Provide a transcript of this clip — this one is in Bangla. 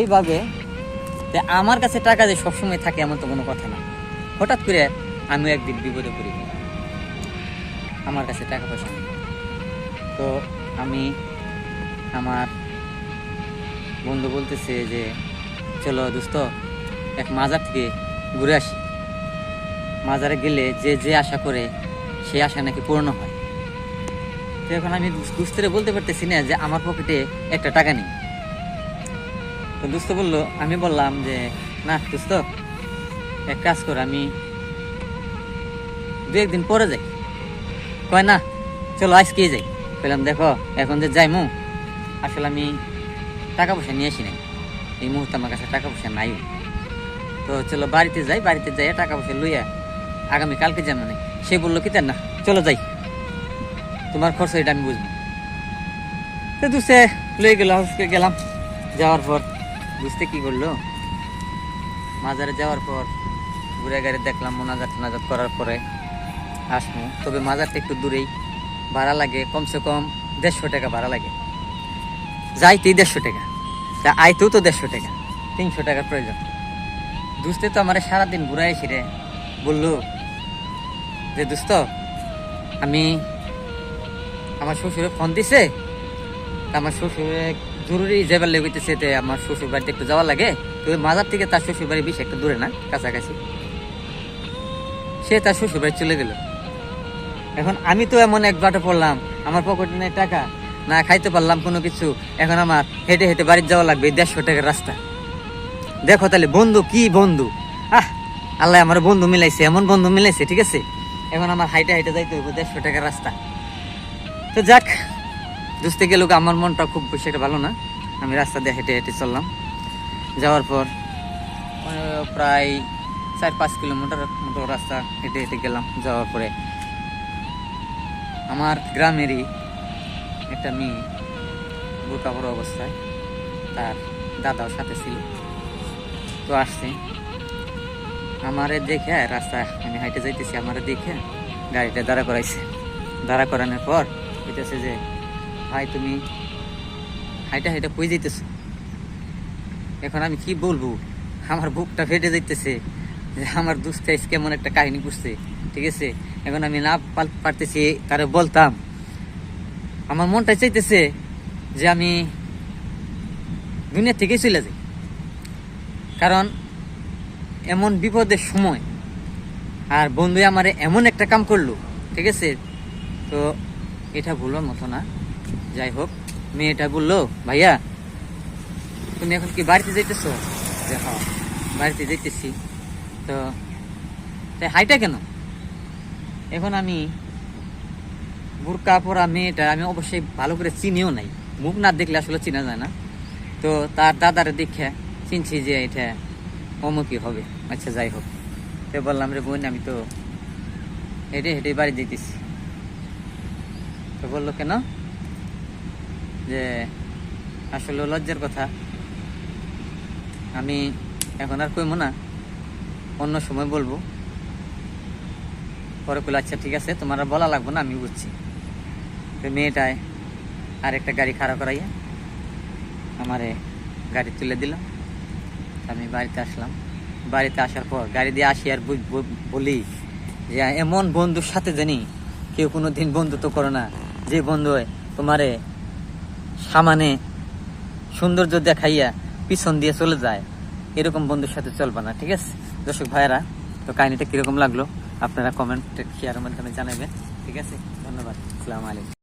এইভাবে আমার কাছে টাকা যে সবসময় থাকে এমন তো কোনো কথা না। হঠাৎ করে আমি একদিন বিপদে পড়ি, আমার কাছে টাকা পয়সা নেই। তো আমি আমার বন্ধু বলতেছে যে চলো দোস্ত এক মাজার থেকে ঘুরে আসি। মাজারে গেলে যে যে আশা করে সেই আশা নাকি পূর্ণ হয়। তো এখন আমি দুস্তরে বলতে পারতেছি না যে আমার পকেটে একটা টাকা নেই। তো দোস্ত বললো, আমি বললাম যে না দোস্ত এক কাজ কর, আমি দু একদিন পরে যাই। কয় না চলো আজকে যাই। বললাম দেখো এখন যে যাইমু আসলে আমি টাকা পয়সা নিয়ে আসি নাই, এই মুহূর্তে আমার কাছে টাকা পয়সা নাই। তো চলো বাড়িতে যাই, বাড়িতে যাই টাকা পয়সা লইয়া আগামী কালকে যাই। মানে সে বললো কি না চলো যাই, তোমার খরচ এটা আমি বুঝবো। তো দুসে লয়ে গেল, গেলাম। যাওয়ার পর বুঝতে কি করলো, মাজারে যাওয়ার পর ঘুরে গাড়ি দেখলাম মোনাজাত টোনাজাত করার পরে আসবো। তবে মাজারটা একটু দূরেই, ভাড়া লাগে কমসে কম 150 টাকা ভাড়া লাগে। যাইতেই 150 টাকা, তা আইতেও তো 150 টাকা, 300 টাকার প্রয়োজন। দুস্তে তো আমার সারাদিন ঘুরাই এসে রে বললো যে দোস্ত আমি আমার শ্বশুরে ফোন দিছে, আমার শ্বশুরে জরুরি যাবার লেগেছে, আমার শ্বশুর বাড়িতে একটু যাওয়ার লাগে। তো মাজার থেকে তার শ্বশুর বাড়ি বেশি একটু দূরে না, কাছাকাছি। সে তার শ্বশুর বাড়ি চলে গেল। এখন আমি তো এমন এক বাটে পড়লাম, আমার পকেটে নেই টাকা, না খাইতে পারলাম কোনো কিছু। এখন আমার হেঁটে হেঁটে বাড়িতে যাওয়া লাগবে 150 টাকার রাস্তা। দেখো তাহলে বন্ধু কি বন্ধু, আল্লাহ আমার বন্ধু মিলাইছে, এমন বন্ধু মিলাইছে। ঠিক আছে, এখন আমার হাইটে হাইটে যাইতে হইব 150 টাকার রাস্তা। তো যাক, দুসতে গেল, আমার মনটা খুব বেশি একটা ভালো না। আমি রাস্তা দিয়ে হেঁটে হেঁটে চললাম। যাওয়ার পর প্রায় 4-5 কিলোমিটার মতো রাস্তা হেঁটে হেঁটে গেলাম। যাওয়ার পরে আমার গ্রামেরই একটা মেয়ে বোরকা পরা অবস্থায়, তার দাদাও সাথে ছিল। তো আসছে আমারে দেখে, রাস্তা আমি হাইটে যাইতেছি, আমারে দেখে গাড়িটা দাঁড়া করাইছে। দাঁড়া করানোর পর বলতেছে যে ভাই তুমি হাইটা হাইটা কই যাইতেছ? এখন আমি কি বলবো, আমার বুকটা ফেটে যাইতেছে যে আমার দুস্থ কেমন একটা কাহিনী করছে। ঠিক আছে, এখন আমি না পারতেছি তারে বলতাম। আমার মনটা চাইতেছে যে আমি দুনিয়া থেকেই চলে যাই, কারণ এমন বিপদের সময় আর বন্ধু আমারে এমন একটা কাম করলো। ঠিক আছে, তো এটা ভুলার মতো না। যাই হোক, মেয়েটা বললো ভাইয়া তুমি এখন কি বাড়িতে যাইতেছো? যে হ্যাঁ বাড়িতে যাইতেছি। তো তাই হাইটা কেন? এখন আমি বোরকা পরা মেয়েটা আমি অবশ্যই ভালো করে চিনিও নাই, মুখ না দেখলে আসলে চিনা যায় না। তো তার দাদারে দেখে চিনছি যে এটা অমুকই হবে। আচ্ছা যাই হোক, তো বললাম রে বোন আমি তো হেঁটে হেঁটে বাড়ি যেতেছি। তো বললো কেন? যে আসলে লজ্জার কথা, আমি এখন আর কইমো না, অন্য সময় বলবো। পরে কইলো আচ্ছা ঠিক আছে, তোমার আর বলা লাগবো না, আমি বুঝছি। তো মেয়েটায় আর একটা গাড়ি খাড়া করাইয়া আমারে গাড়ি তুলে দিল। আমি বাড়িতে আসলাম। বাড়িতে আসার পর গাড়ি দিয়ে আসি আর বলি যে এমন বন্ধুর সাথে জানি কেউ কোনো দিন বন্ধুত্ব করো না, যে বন্ধু তোমারে সামানে সৌন্দর্য দেখাইয়া পিছন দিয়ে চলে যায়, এরকম বন্ধুর সাথে চলবা না। ঠিক আছে দর্শক ভাইয়েরা, তো কাহিনীটা কিরকম লাগলো আপনারা কমেন্ট শেয়ারের মাধ্যমে জানাবেন। ঠিক আছে, ধন্যবাদ, আসসালামু আলাইকুম।